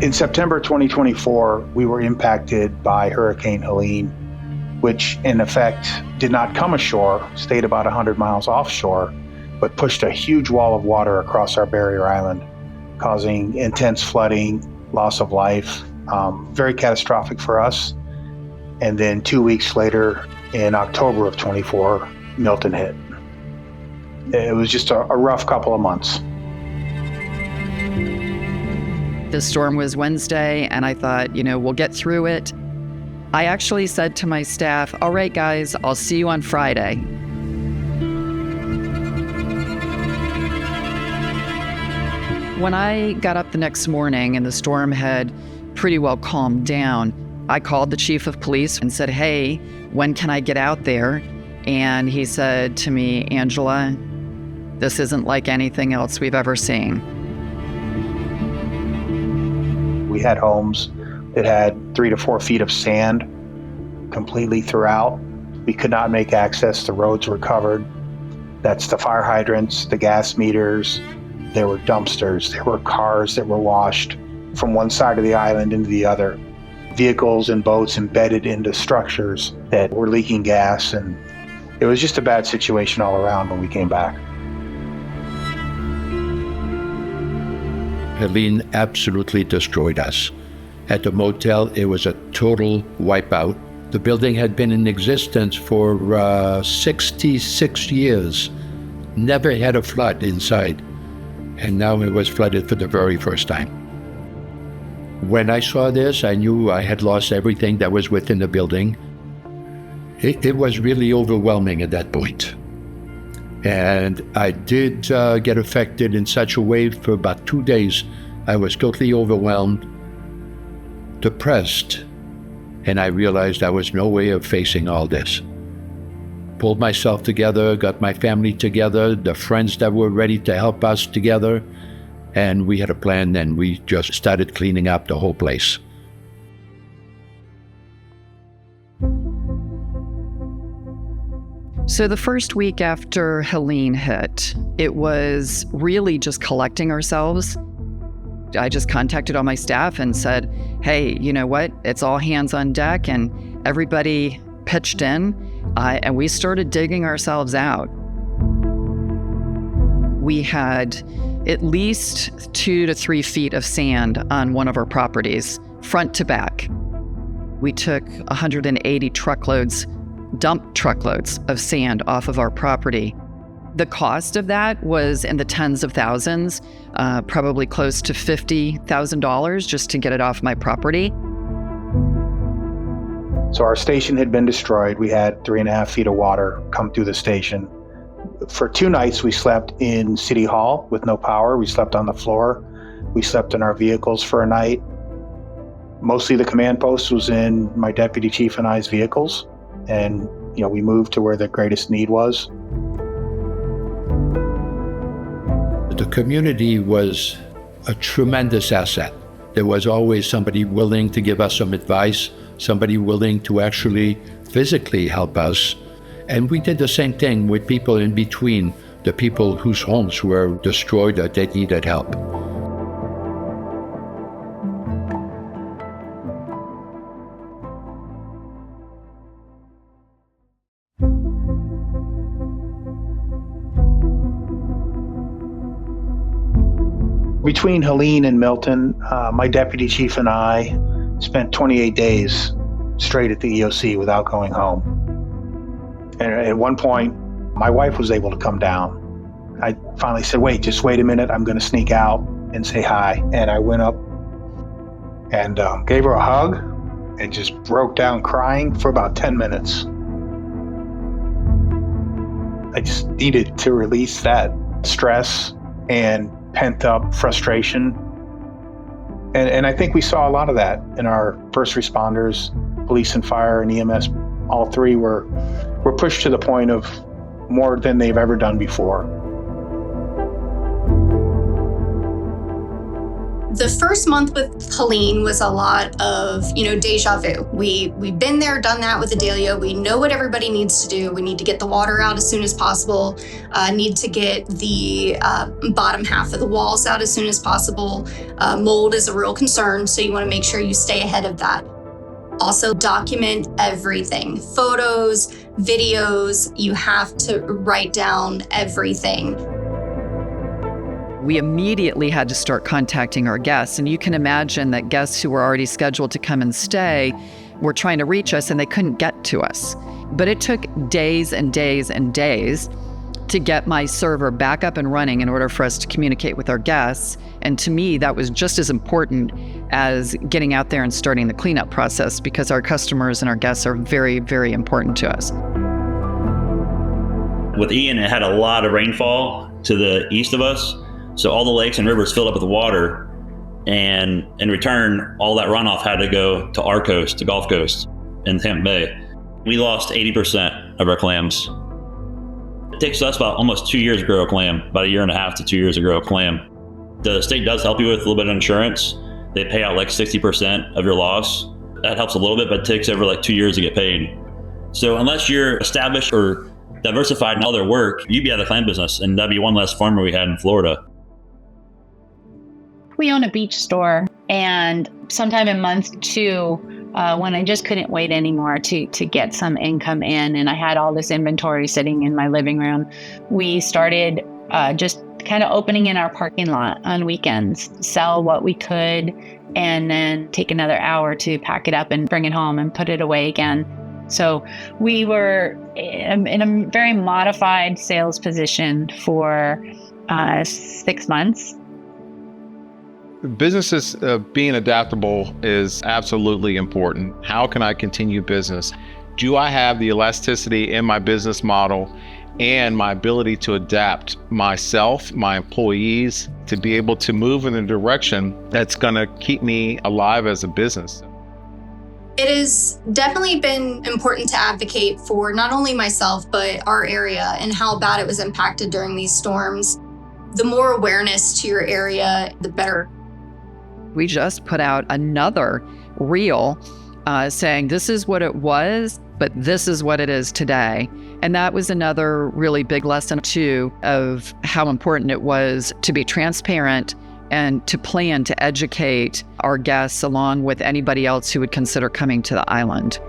In September 2024, we were impacted by Hurricane Helene, which in effect did not come ashore, stayed about 100 miles offshore, but pushed a huge wall of water across our barrier island, causing intense flooding, loss of life, very catastrophic for us. And then 2 weeks later, in October of 24, Milton hit. It was just a rough couple of months. The storm was Wednesday, and I thought, we'll get through it. I actually said to my staff, all right, guys, I'll see you on Friday. When I got up the next morning and the storm had pretty well calmed down, I called the chief of police and said, hey, when can I get out there? And he said to me, Angela, this isn't like anything else we've ever seen. We had homes that had 3 to 4 feet of sand completely throughout. We could not make access. The roads were covered. That's the fire hydrants, the gas meters. There were dumpsters. There were cars that were washed from one side of the island into the other. Vehicles and boats embedded into structures that were leaking gas. And it was just a bad situation all around when we came back. Helene absolutely destroyed us. At the motel, it was a total wipeout. The building had been in existence for 66 years. Never had a flood inside. And now it was flooded for the very first time. When I saw this, I knew I had lost everything that was within the building. It was really overwhelming at that point. And I did get affected in such a way for about 2 days. I was totally overwhelmed, depressed, and I realized there was no way of facing all this. Pulled myself together, got my family together, the friends that were ready to help us together, and we had a plan, and we just started cleaning up the whole place. So the first week after Helene hit, it was really just collecting ourselves. I just contacted all my staff and said, hey, you know what? It's all hands on deck, and everybody pitched in, and we started digging ourselves out. We had at least 2 to 3 feet of sand on one of our properties, front to back. We took 180 dump truckloads of sand off of our property. The cost of that was in the tens of thousands, probably close to $50,000 just to get it off my property. So our station had been destroyed. We had 3.5 feet of water come through the station. For 2 nights, we slept in City Hall with no power. We slept on the floor. We slept in our vehicles for a night. Mostly the command post was in my deputy chief and I's vehicles. And, we moved to where the greatest need was. The community was a tremendous asset. There was always somebody willing to give us some advice, somebody willing to actually physically help us. And we did the same thing with people in between, the people whose homes were destroyed that they needed help. Between Helene and Milton, my deputy chief and I spent 28 days straight at the EOC without going home. And at one point, my wife was able to come down. I finally said, just wait a minute. I'm going to sneak out and say hi. And I went up and gave her a hug and just broke down crying for about 10 minutes. I just needed to release that stress and pent-up frustration. And I think we saw a lot of that in our first responders, police and fire and EMS. All 3 were pushed to the point of more than they've ever done before. The first month with Helene was a lot of, deja vu. We've been there, done that with Adelia. We know what everybody needs to do. We need to get the water out as soon as possible, need to get the bottom half of the walls out as soon as possible. Mold is a real concern, so you want to make sure you stay ahead of that. Also document everything, photos, videos, you have to write down everything. We immediately had to start contacting our guests. And you can imagine that guests who were already scheduled to come and stay were trying to reach us and they couldn't get to us. But it took days and days and days to get my server back up and running in order for us to communicate with our guests. And to me, that was just as important as getting out there and starting the cleanup process, because our customers and our guests are very, very important to us. With Ian, it had a lot of rainfall to the east of us. So all the lakes and rivers filled up with water, and in return, all that runoff had to go to our coast, to Gulf Coast in Tampa Bay. We lost 80% of our clams. It takes us about almost 2 years to grow a clam, about 1.5 years to 2 years to grow a clam. The state does help you with a little bit of insurance. They pay out like 60% of your loss. That helps a little bit, but it takes over like 2 years to get paid. So unless you're established or diversified in other work, you'd be out of the clam business, and that'd be one less farmer we had in Florida. We own a beach store, and sometime in month 2, when I just couldn't wait anymore to get some income in, and I had all this inventory sitting in my living room, we started just kind of opening in our parking lot on weekends, sell what we could, and then take another hour to pack it up and bring it home and put it away again. So we were in a very modified sales position for 6 months. Businesses being adaptable is absolutely important. How can I continue business? Do I have the elasticity in my business model and my ability to adapt myself, my employees, to be able to move in a direction that's going to keep me alive as a business? It has definitely been important to advocate for not only myself, but our area and how bad it was impacted during these storms. The more awareness to your area, the better. We just put out another reel saying this is what it was, but this is what it is today. And that was another really big lesson too of how important it was to be transparent and to plan to educate our guests along with anybody else who would consider coming to the island.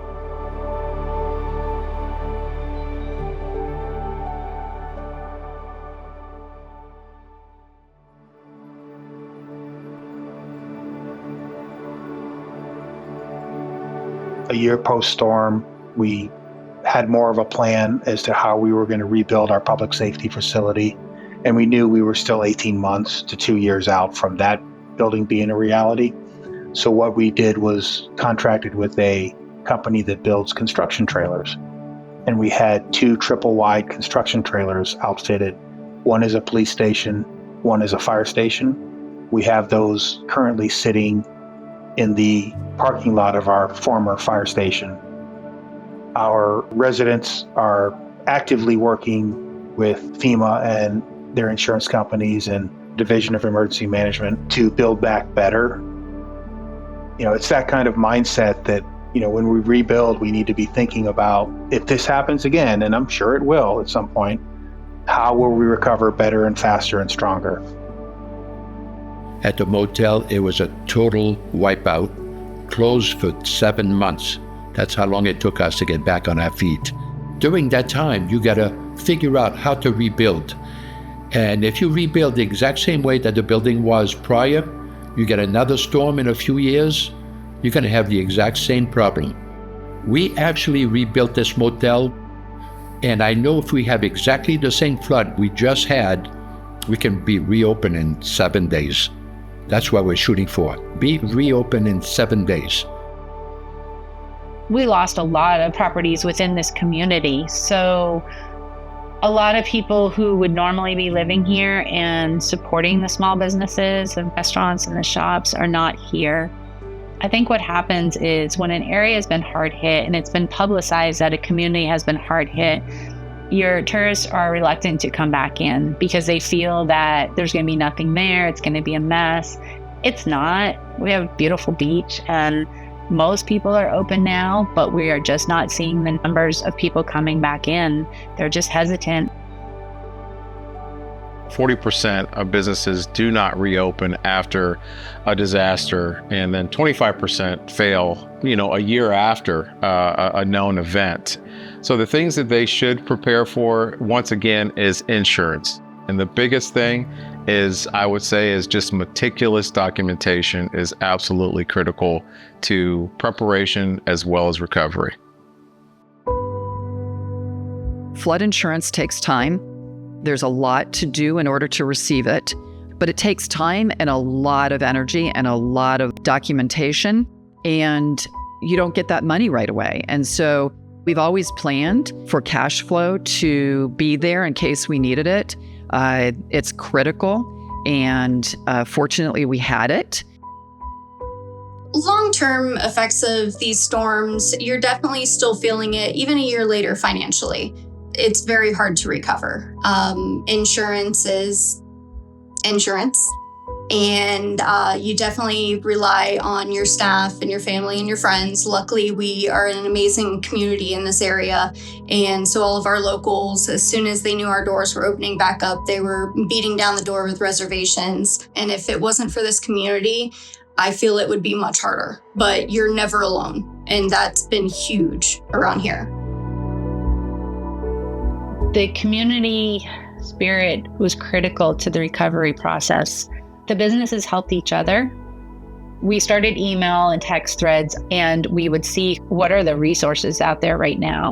A year post-storm, we had more of a plan as to how we were going to rebuild our public safety facility. And we knew we were still 18 months to 2 years out from that building being a reality. So what we did was contracted with a company that builds construction trailers. And we had 2 triple-wide construction trailers outfitted. One is a police station, one is a fire station. We have those currently sitting in the parking lot of our former fire station. Our residents are actively working with FEMA and their insurance companies and Division of Emergency Management to build back better. It's that kind of mindset that, when we rebuild, we need to be thinking about, if this happens again, and I'm sure it will at some point, how will we recover better and faster and stronger? At the motel, it was a total wipeout, closed for 7 months. That's how long it took us to get back on our feet. During that time, you gotta figure out how to rebuild. And if you rebuild the exact same way that the building was prior, you get another storm in a few years, you're gonna have the exact same problem. We actually rebuilt this motel, and I know if we have exactly the same flood we just had, we can be reopened in 7 days. That's what we're shooting for. Be reopened in 7 days. We lost a lot of properties within this community. So a lot of people who would normally be living here and supporting the small businesses and restaurants and the shops are not here. I think what happens is when an area has been hard hit and it's been publicized that a community has been hard hit, your tourists are reluctant to come back in because they feel that there's going to be nothing there, it's going to be a mess. It's not. We have a beautiful beach and most people are open now, but we are just not seeing the numbers of people coming back in. They're just hesitant. 40% of businesses do not reopen after a disaster, and then 25% fail, a year after a known event. So the things that they should prepare for, once again, is insurance. And the biggest thing is, I would say, is just meticulous documentation is absolutely critical to preparation as well as recovery. Flood insurance takes time. There's a lot to do in order to receive it, but it takes time and a lot of energy and a lot of documentation, and you don't get that money right away. And so we've always planned for cash flow to be there in case we needed it. It's critical, and fortunately we had it. Long-term effects of these storms, you're definitely still feeling it even a year later financially. It's very hard to recover. Insurance is insurance, and you definitely rely on your staff and your family and your friends. Luckily, we are an amazing community in this area, and so all of our locals, as soon as they knew our doors were opening back up, they were beating down the door with reservations. And if it wasn't for this community, I feel it would be much harder. But you're never alone, and that's been huge around here. The community spirit was critical to the recovery process. The businesses helped each other. We started email and text threads, and we would see what are the resources out there right now.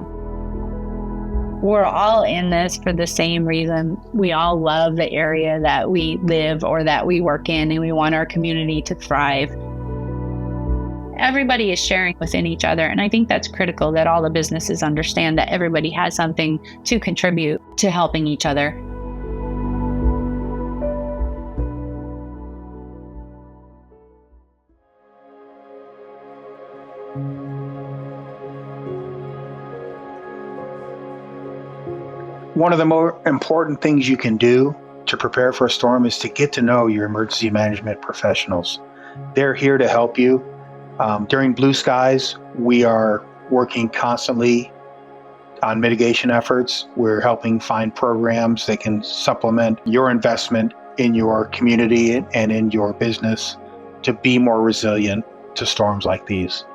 We're all in this for the same reason. We all love the area that we live or that we work in, and we want our community to thrive. Everybody is sharing within each other, and I think that's critical, that all the businesses understand that everybody has something to contribute to helping each other. One of the more important things you can do to prepare for a storm is to get to know your emergency management professionals. They're here to help you. During blue skies, we are working constantly on mitigation efforts. We're helping find programs that can supplement your investment in your community and in your business to be more resilient to storms like these.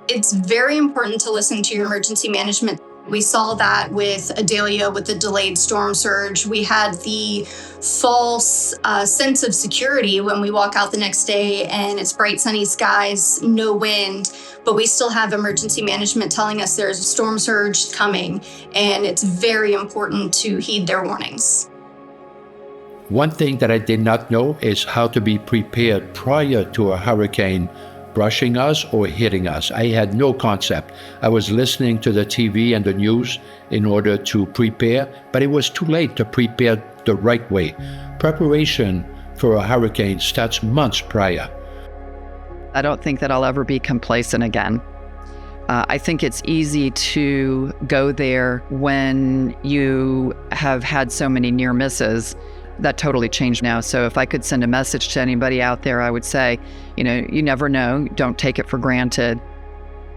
It's very important to listen to your emergency management. We saw that with Adelia with the delayed storm surge. We had the false sense of security when we walk out the next day and it's bright sunny skies, no wind, but we still have emergency management telling us there's a storm surge coming, and it's very important to heed their warnings. One thing that I did not know is how to be prepared prior to a hurricane brushing us or hitting us. I had no concept. I was listening to the TV and the news in order to prepare, but it was too late to prepare the right way. Preparation for a hurricane starts months prior. I don't think that I'll ever be complacent again. I think it's easy to go there when you have had so many near misses. That totally changed now. So if I could send a message to anybody out there, I would say, you never know. Don't take it for granted.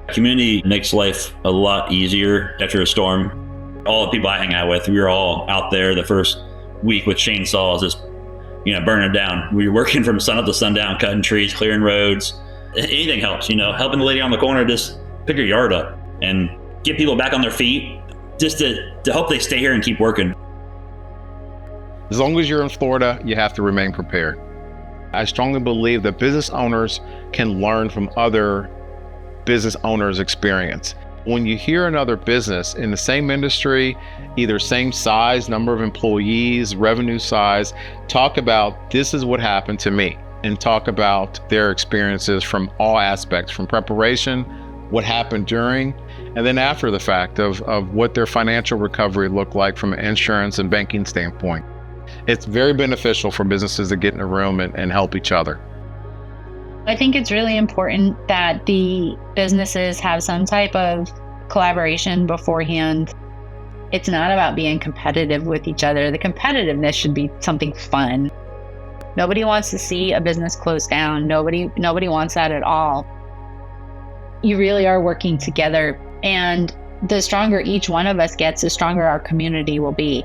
Community makes life a lot easier after a storm. All the people I hang out with, we were all out there the first week with chainsaws, just, burning it down. We were working from sun up to sundown, cutting trees, clearing roads. Anything helps, helping the lady on the corner just pick her yard up and get people back on their feet, just to hope they stay here and keep working. As long as you're in Florida, you have to remain prepared. I strongly believe that business owners can learn from other business owners' experience. When you hear another business in the same industry, either same size, number of employees, revenue size, talk about this is what happened to me, and talk about their experiences from all aspects, from preparation, what happened during, and then after the fact of what their financial recovery looked like from an insurance and banking standpoint. It's very beneficial for businesses to get in a room and help each other. I think it's really important that the businesses have some type of collaboration beforehand. It's not about being competitive with each other. The competitiveness should be something fun. Nobody wants to see a business close down. Nobody wants that at all. You really are working together, and the stronger each one of us gets, the stronger our community will be.